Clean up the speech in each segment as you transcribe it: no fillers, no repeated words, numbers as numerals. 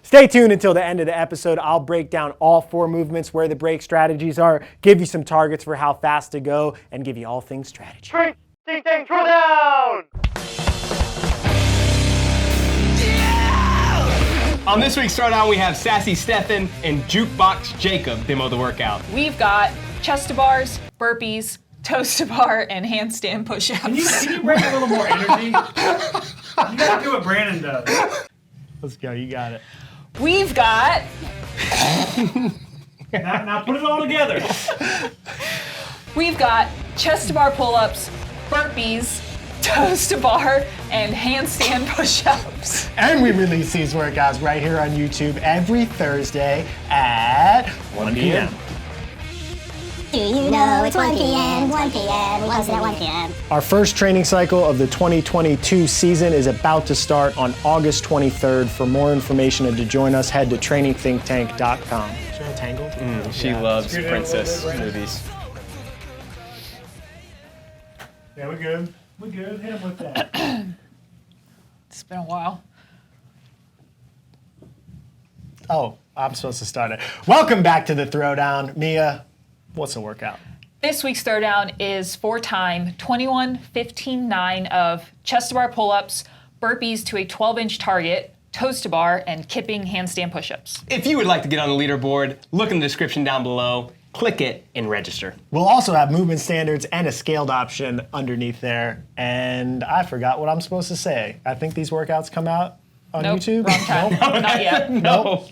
Stay tuned until the end of the episode. I'll break down all 4 movements, where the break strategies are, give you some targets for how fast to go, and give you all things strategy. TTT Throwdown! On this week's Throwdown, we have Sassy Stefan and Jukebox Jacob demo the workout. We've got chest to bars, burpees, toes to bar, and handstand push-ups. Can you bring a little more energy? You gotta do what Brandon does. Let's go, you got it. We've got... Now put it all together. We've got chest to bar pull-ups, burpees, toes to bar, and handstand push-ups. And we release these workouts right here on YouTube every Thursday at 1 p.m. Do you know it's 1 p.m., 1 p.m., we post it at 1 p.m. Our first training cycle of the 2022 season is about to start on August 23rd. For more information and to join us, head to trainingthinktank.com. Tangled? She loves princess movies. Yeah, we're good. We're good. Hit him with that. It's been a while. Oh, I'm supposed to start it. Welcome back to the Throwdown. Mia, what's the workout? This week's Throwdown is 4-time 21, 15, 9 of chest to bar pull-ups, burpees to a 12-inch target, toes to bar, and kipping handstand push-ups. If you would like to get on the leaderboard, look in the description down below, click it, and register. We'll also have movement standards and a scaled option underneath there. And I forgot what I'm supposed to say. I think these workouts come out on Nope, YouTube. wrong time. Nope. Not yet. No.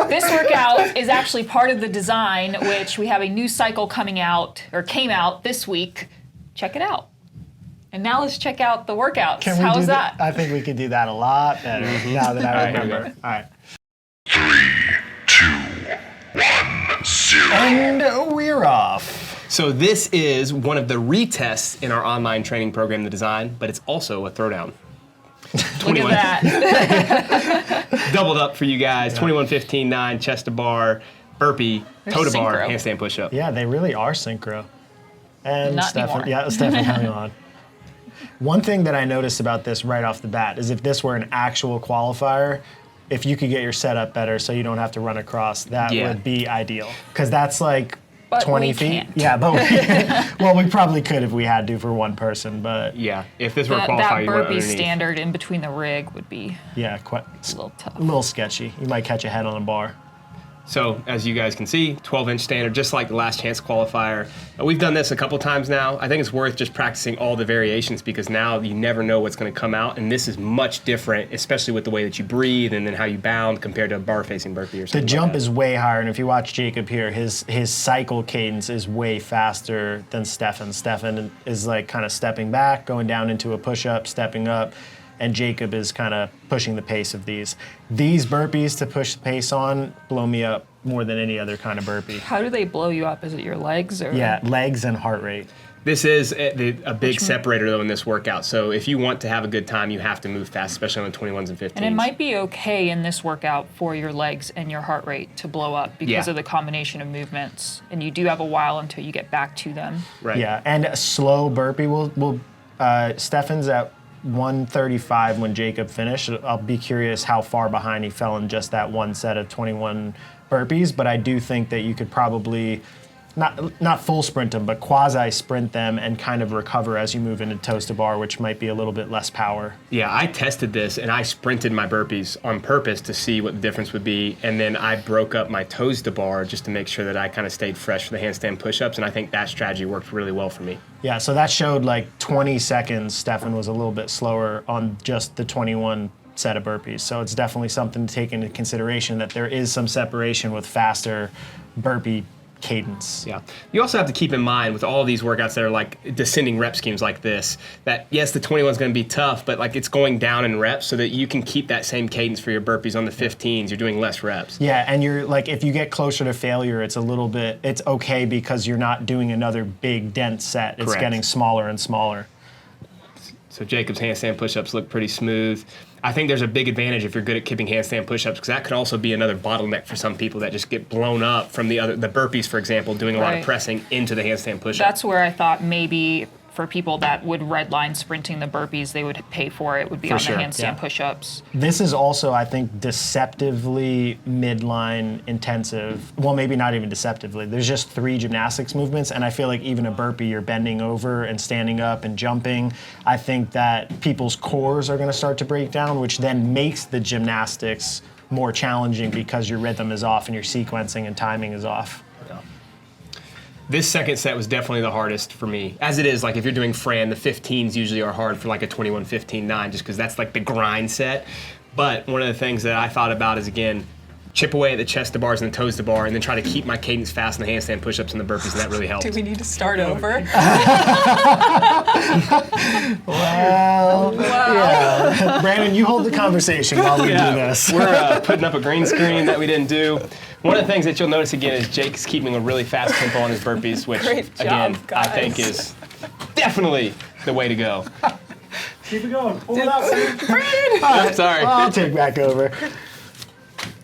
This workout is actually part of the design, which we have a new cycle coming out, or came out this week. Check it out. And now let's check out the workouts. Can we How do is that? I think we could do that a lot better now that I remember. All right. 3, 2, 1, 0. And we're off. So this is one of the retests in our online training program, The Design, but it's also a throwdown. Look at that. Doubled up for you guys, 21, 15, 9, chest to bar, burpee, toe to bar, synchro. handstand push-up. Yeah, they really are synchro. And Not Stefan, anymore. yeah, Stefan, hang on. One thing that I noticed about this right off the bat is if this were an actual qualifier, if you could get your setup better so you don't have to run across, that would be ideal. Because that's like But 20 we feet. can't. Yeah, but we, well, we probably could if we had to for one person, but Yeah, if this were a That qualifier, you want burpee underneath. standard in between the rig would be yeah, quite a little tough. a little sketchy. You might catch a head on a bar. So as you guys can see, 12-inch standard, just like the last chance qualifier. We've done this a couple times now. I think it's worth just practicing all the variations because now you never know what's going to come out, and this is much different, especially with the way that you breathe and then how you bound compared to a bar-facing burpee or something. The jump like is way higher, and if you watch Jacob here, his cycle cadence is way faster than Stefan. Stefan is like kind of stepping back, going down into a push-up, stepping up, and Jacob is kind of pushing the pace of these. These burpees to push the pace on blow me up more than any other kind of burpee. How do they blow you up? Is it your legs or? Yeah, legs and heart rate. This is a big separator though in this workout. So if you want to have a good time, you have to move fast, especially on the 21s and 15s. And it might be okay in this workout for your legs and your heart rate to blow up because of the combination of movements. And you do have a while until you get back to them. Right. Yeah, and a slow burpee will Stefan's at 135 when Jacob finished. I'll be curious how far behind he fell in just that one set of 21 burpees, but I do think that you could probably not full sprint them, but quasi sprint them and kind of recover as you move into toes to bar, which might be a little bit less power. Yeah, I tested this and I sprinted my burpees on purpose to see what the difference would be, and then I broke up my toes to bar just to make sure that I kind of stayed fresh for the handstand push-ups, and I think that strategy worked really well for me. Yeah, so that showed like 20 seconds. Stefan was a little bit slower on just the 21 set of burpees. So it's definitely something to take into consideration that there is some separation with faster burpee cadence. Yeah. You also have to keep in mind with all these workouts that are like descending rep schemes like this, that yes, the 21 is going to be tough, but like it's going down in reps so that you can keep that same cadence for your burpees on the 15s. You're doing less reps. Yeah, and you're like, if you get closer to failure, it's okay because you're not doing another big dense set. It's Correct. getting smaller and smaller. So Jacob's handstand push-ups look pretty smooth. I think there's a big advantage if you're good at kipping handstand push-ups, because that could also be another bottleneck for some people that just get blown up from the burpees, for example, doing a lot of Right. pressing into the handstand push-up. That's where I thought maybe for people that would redline sprinting the burpees, they would pay for it, would be on sure, the handstand yeah. push-ups. This is also, I think, deceptively midline intensive. Well, maybe not even deceptively. There's just 3 gymnastics movements, and I feel like even a burpee, you're bending over and standing up and jumping. I think that people's cores are going to start to break down, which then makes the gymnastics more challenging because your rhythm is off and your sequencing and timing is off. This second set was definitely the hardest for me. As it is, like if you're doing Fran, the 15s usually are hard for like a 21-15-9, just because that's like the grind set. But one of the things that I thought about is, again, chip away at the chest to bars and the toes to bar, and then try to keep my cadence fast in the handstand push-ups and the burpees, and that really helped. Do we need to start over? Well, yeah. Brandon, you hold the conversation while we do this. We're putting up a green screen that we didn't do. One of the things that you'll notice again is Jake's keeping a really fast tempo on his burpees, which Great job, again, guys. I think is definitely the way to go. Keep it going. Pull it out. I'm sorry. Well, I'll take back over.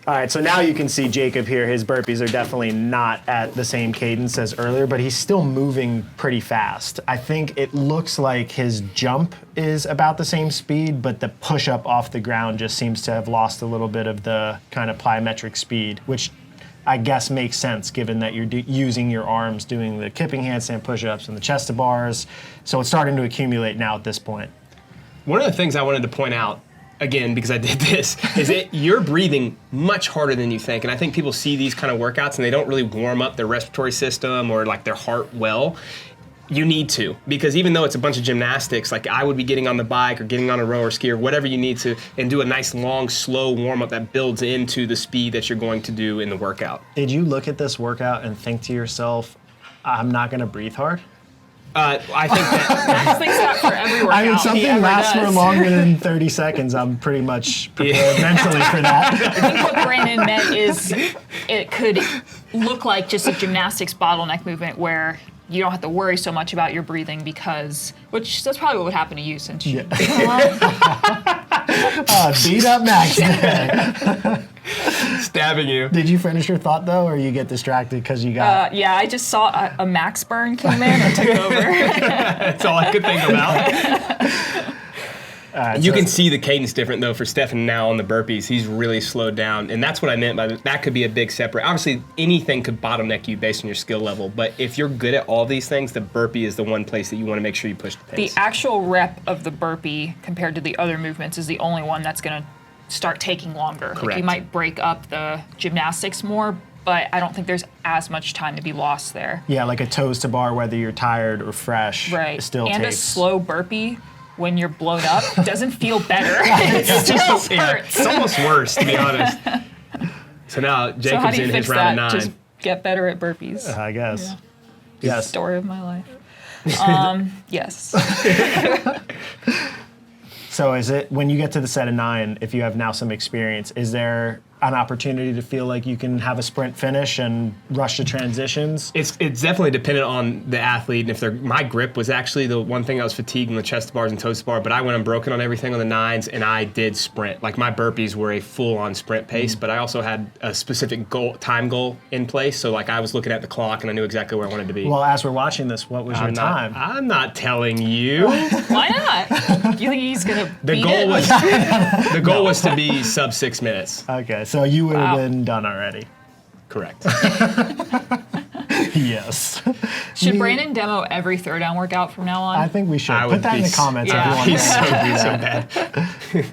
All right, so now you can see Jacob here. His burpees are definitely not at the same cadence as earlier, but he's still moving pretty fast. I think it looks like his jump is about the same speed, but the push-up off the ground just seems to have lost a little bit of the kind of plyometric speed, which I guess makes sense given that you're using your arms doing the kipping handstand push-ups and the chest to bars. So it's starting to accumulate now at this point. One of the things I wanted to point out, again, because I did this, is that you're breathing much harder than you think. And I think people see these kind of workouts and they don't really warm up their respiratory system or like their heart well. You need to, because even though it's a bunch of gymnastics, like I would be getting on the bike or getting on a row or ski or whatever you need to, and do a nice long, slow warm-up that builds into the speed that you're going to do in the workout. Did you look at this workout and think to yourself, I'm not going to breathe hard? I think that Max thinks that for every workout I mean, he something ever lasts for does. longer than 30 seconds. I'm pretty much prepared mentally for that. I think what Brandon meant is it could look like just a gymnastics bottleneck movement where you don't have to worry so much about your breathing because, which that's probably what would happen to you since you Beat up Max today. stabbing you. Did you finish your thought, though, or you get distracted because you got... Yeah, I just saw a Max burn came in and took over. That's all I could think about. You can see the cadence different though for Stefan now on the burpees. He's really slowed down, and that's what I meant by that could be a big separate. Obviously, anything could bottleneck you based on your skill level, but if you're good at all these things, the burpee is the one place that you want to make sure you push the The pace. actual rep of the burpee compared to the other movements is the only one that's going to start taking longer. Like Correct. you might break up the gymnastics more, but I don't think there's as much time to be lost there. Yeah, like a toes to bar, whether you're tired or fresh, Right. still and takes... a slow burpee when you're blown up doesn't feel better. It still hurts. It's almost worse, to be honest. So now So how Jacob's do you in his fix round that? of 9. Just get better at burpees. I guess. Yeah. Yes. Story of my life. Yes. So is it, when you get to the set of 9, if you have now some experience, is there an opportunity to feel like you can have a sprint finish and rush to transitions? It's definitely dependent on the athlete, and if they're, my grip was actually the one thing I was fatigued on the chest bars and toes bar, but I went unbroken on everything on the 9s, and I did sprint. Like my burpees were a full-on sprint pace, but I also had a specific time goal in place, so like I was looking at the clock and I knew exactly where I wanted to be. Well, as we're watching this, what was your time? I'm not telling you. Why not? You think he's gonna The beat goal it? was the goal was to be sub 6 minutes. Okay, so you would have Wow. been done already. Correct. Yes. Should Brandon demo every throwdown workout from now on? I think we should. I Put would that in be the comments yeah. if you want He's to. so bad.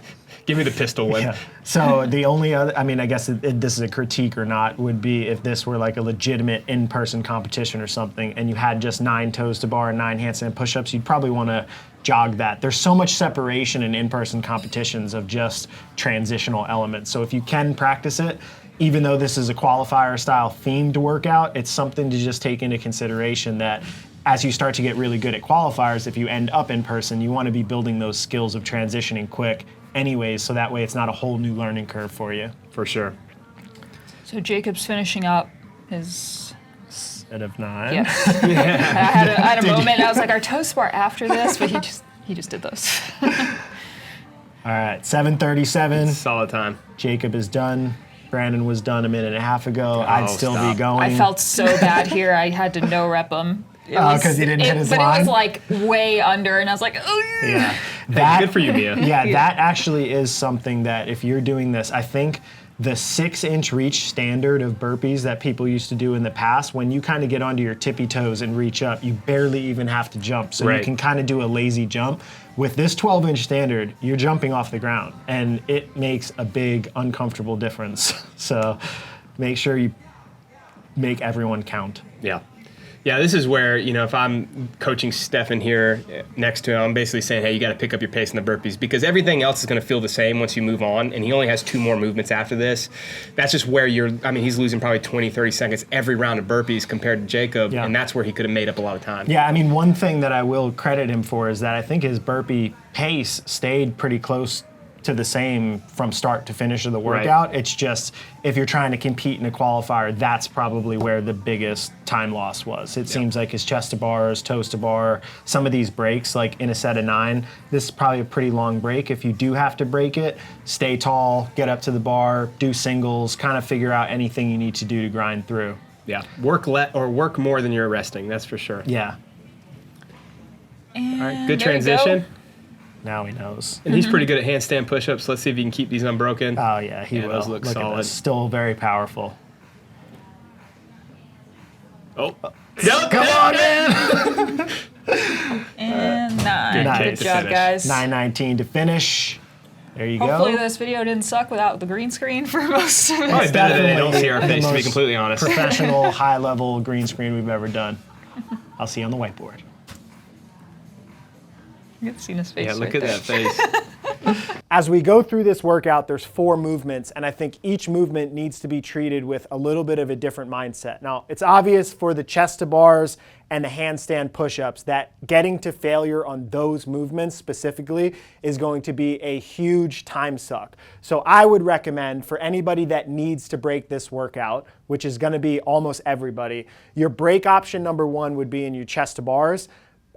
Give me the pistol one. Yeah. So the only other, I mean, I guess this is a critique or not, would be if this were like a legitimate in-person competition or something, and you had just 9 toes to bar and 9 handstand push-ups, you'd probably want to jog that. There's so much separation in in-person competitions of just transitional elements. So if you can practice it, even though this is a qualifier style themed workout, it's something to just take into consideration that as you start to get really good at qualifiers, if you end up in person, you want to be building those skills of transitioning quick anyways, so that way it's not a whole new learning curve for you. For sure. So Jacob's finishing up his. Set of 9. Yes. I had a moment. I was like, our toes bar after this, but he just did those. All right, 7:37. Solid time. Jacob is done. Brandon was done a minute and a half ago. I'd still stop. be going. I felt so bad here. I had to no rep him. because he didn't hit his but line. it was like way under, and I was like, oh. Yeah. Hey, good for you, Mia. Yeah, that actually is something that if you're doing this, I think the 6-inch reach standard of burpees that people used to do in the past, when you kind of get onto your tippy toes and reach up, you barely even have to jump. So you Right. can kind of do a lazy jump. With this 12-inch standard, you're jumping off the ground, and it makes a big, uncomfortable difference. So make sure you make everyone count. Yeah. Yeah, this is where, if I'm coaching Stefan here next to him, I'm basically saying, hey, you got to pick up your pace in the burpees because everything else is going to feel the same once you move on, and he only has 2 more movements after this. That's just where he's losing probably 20, 30 seconds every round of burpees compared to Jacob, Yeah. and that's where he could have made up a lot of time. Yeah, I mean, one thing that I will credit him for is that I think his burpee pace stayed pretty close to the same from start to finish of the workout. It's just, if you're trying to compete in a qualifier, that's probably where the biggest time loss was. It seems like his chest to bars, toes to bar, some of these breaks, like in a set of 9, this is probably a pretty long break. If you do have to break it, stay tall, get up to the bar, do singles, kind of figure out anything you need to do to grind through. Yeah, work more than you're resting, that's for sure. Yeah, And All right, good there you go. transition. now he knows. And he's pretty good at handstand push-ups. Let's see if he can keep these unbroken. Oh yeah, he Yeah, will. those look Look at solid. this. Still very powerful. Oh. Come on, man! And 9. Nice. Good To job, finish. guys. 9:19 to finish. There you Hopefully go. this video didn't suck without the green screen for most of it. Probably better than they don't see our the face, to be most completely honest. Professional, high-level green screen we've ever done. I'll see you on the whiteboard. You can see his face. Yeah, look right at there. that face. As we go through this workout, there's 4 movements, and I think each movement needs to be treated with a little bit of a different mindset. Now, it's obvious for the chest to bars and the handstand push-ups that getting to failure on those movements specifically is going to be a huge time suck. So I would recommend for anybody that needs to break this workout, which is going to be almost everybody, your break option number 1 would be in your chest to bars.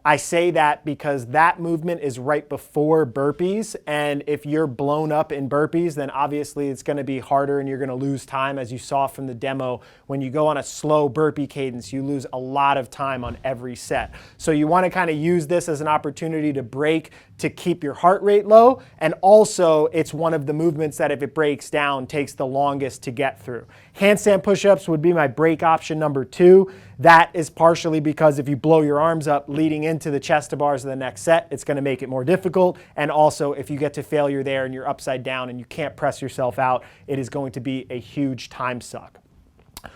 I say that because that movement is right before burpees, and if you're blown up in burpees, then obviously it's going to be harder and you're going to lose time, as you saw from the demo. When you go on a slow burpee cadence, you lose a lot of time on every set. So you want to kind of use this as an opportunity to break, to keep your heart rate low, and also it's one of the movements that if it breaks down takes the longest to get through. Handstand push-ups would be my break option number 2. That is partially because if you blow your arms up leading into the chest to bars of the next set, it's going to make it more difficult. And also, if you get to failure there and you're upside down and you can't press yourself out, it is going to be a huge time suck.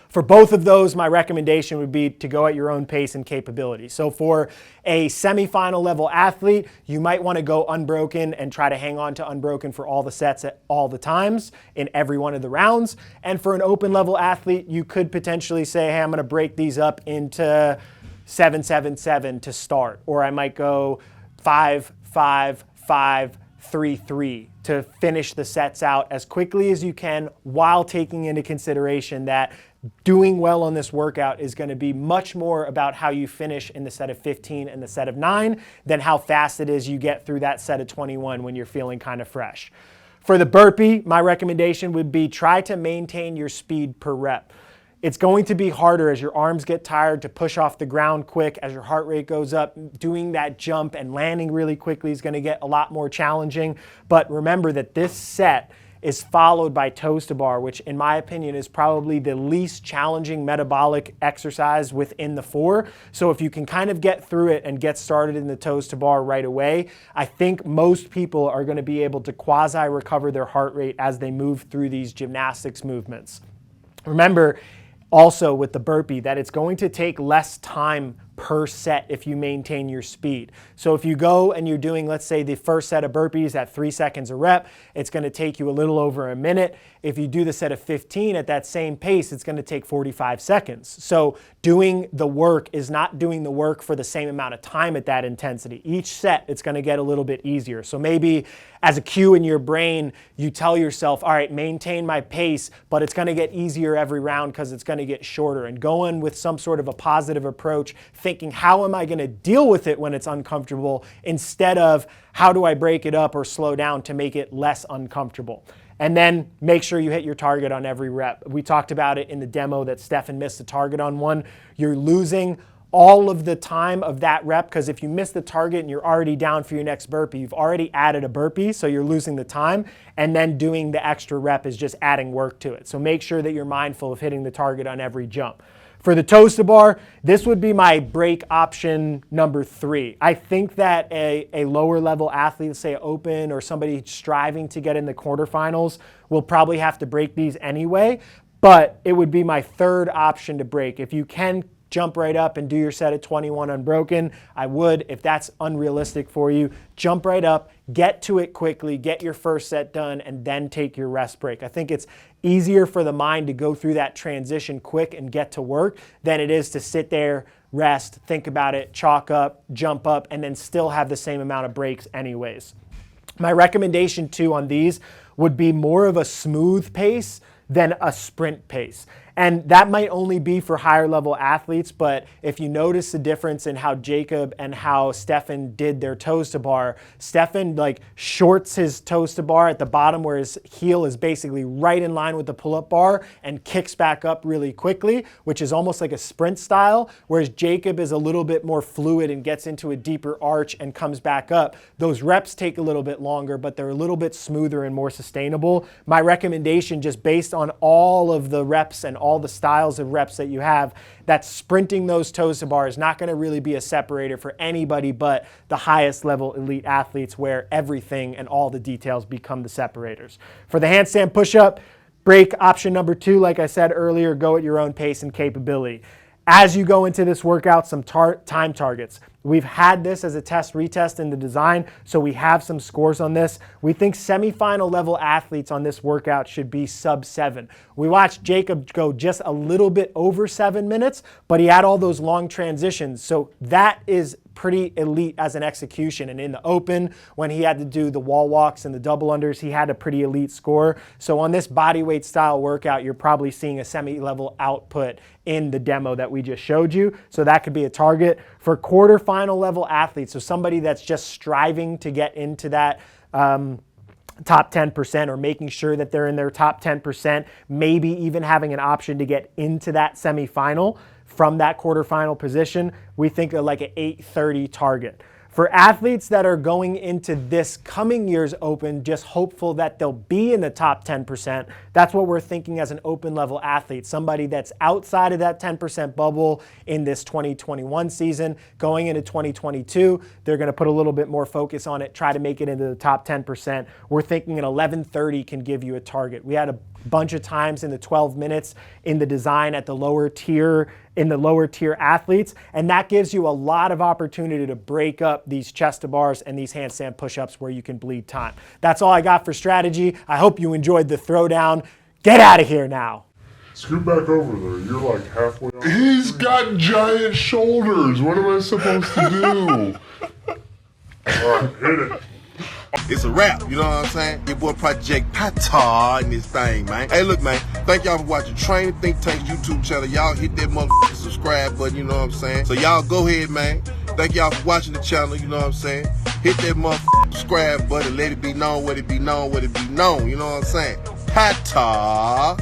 For both of those, my recommendation would be to go at your own pace and capability. So for a semifinal level athlete, you might want to go unbroken and try to hang on to unbroken for all the sets at all the times in every one of the rounds. And for an open level athlete, you could potentially say, hey, I'm going to break these up into 7-7-7 to start. Or I might go 5-5-5-3-3 to finish the sets out as quickly as you can, while taking into consideration that doing well on this workout is going to be much more about how you finish in the set of 15 and the set of 9 than how fast it is you get through that set of 21 when you're feeling kind of fresh. For the burpee, my recommendation would be try to maintain your speed per rep. It's going to be harder as your arms get tired to push off the ground quick, as your heart rate goes up. Doing that jump and landing really quickly is going to get a lot more challenging. But remember that this set is followed by toes to bar, which in my opinion is probably the least challenging metabolic exercise within the 4. So if you can kind of get through it and get started in the toes to bar right away, I think most people are going to be able to quasi recover their heart rate as they move through these gymnastics movements. Remember also with the burpee that it's going to take less time per set if you maintain your speed. So if you go and you're doing, let's say, the first set of burpees at 3 seconds a rep, it's going to take you a little over a minute. If you do the set of 15 at that same pace, it's going to take 45 seconds. So doing the work is not doing the work for the same amount of time at that intensity. Each set, it's going to get a little bit easier. So maybe as a cue in your brain, you tell yourself, all right, maintain my pace, but it's going to get easier every round because it's going to get shorter. And go in with some sort of a positive approach, thinking, how am I going to deal with it when it's uncomfortable, instead of how do I break it up or slow down to make it less uncomfortable. And then make sure you hit your target on every rep. We talked about it in the demo that Stefan missed the target on one. You're losing all of the time of that rep, because if you miss the target and you're already down for your next burpee, you've already added a burpee, so you're losing the time, and then doing the extra rep is just adding work to it. So make sure that you're mindful of hitting the target on every jump. For the toes to bar, this would be my break option number 3. I think that a lower level athlete, say open or somebody striving to get in the quarterfinals, will probably have to break these anyway, but it would be my 3rd option to break. If you can jump right up and do your set at 21 unbroken, I would. If that's unrealistic for you, jump right up, get to it quickly, get your first set done, and then take your rest break. I think it's easier for the mind to go through that transition quick and get to work than it is to sit there, rest, think about it, chalk up, jump up, and then still have the same amount of breaks anyways. My recommendation too on these would be more of a smooth pace than a sprint pace. And that might only be for higher level athletes, but if you notice the difference in how Jacob and how Stefan did their toes to bar, Stefan like shorts his toes to bar at the bottom where his heel is basically right in line with the pull-up bar and kicks back up really quickly, which is almost like a sprint style, whereas Jacob is a little bit more fluid and gets into a deeper arch and comes back up. Those reps take a little bit longer, but they're a little bit smoother and more sustainable. My recommendation, just based on all of the reps and all the styles of reps that you have, that sprinting those toes to bar is not going to really be a separator for anybody but the highest level elite athletes, where everything and all the details become the separators. For the handstand push-up, break option number 2, like I said earlier, go at your own pace and capability. As you go into this workout, some time targets. We've had this as a test retest in the design, so we have some scores on this. We think semifinal level athletes on this workout should be sub 7. We watched Jacob go just a little bit over 7 minutes, but he had all those long transitions. So that is pretty elite as an execution. And in the open, when he had to do the wall walks and the double unders, he had a pretty elite score. So on this bodyweight style workout, you're probably seeing a semi-level output in the demo that we just showed you. So that could be a target. For quarterfinal level athletes, so somebody that's just striving to get into that top 10% or making sure that they're in their top 10%, maybe even having an option to get into that semifinal from that quarterfinal position, we think of like an 830 target. For athletes that are going into this coming year's Open, just hopeful that they'll be in the top 10%, that's what we're thinking as an open level athlete, somebody that's outside of that 10% bubble in this 2021 season. Going into 2022, they're going to put a little bit more focus on it, try to make it into the top 10%. We're thinking an 1130 can give you a target. We had a bunch of times in the 12 minutes in the design at the lower tier, in the lower tier athletes, and that gives you a lot of opportunity to break up these chest to bars and these handstand push-ups where you can bleed time. That's all I got for strategy. I hope you enjoyed the throwdown. Get out of here now. Scoot back over there. You're like halfway on. He's got giant shoulders. What am I supposed to do? All right, hit it. It's a wrap, you know what I'm saying? Your boy Project Pata in this thing, man. Hey, look, man, thank y'all for watching Training Think Tank's YouTube channel. Y'all hit that motherfucking subscribe button, you know what I'm saying? So y'all go ahead, man. Thank y'all for watching the channel, you know what I'm saying? Hit that motherfucking subscribe button. Let it be known, what it be known, what it be known, you know what I'm saying? Pata.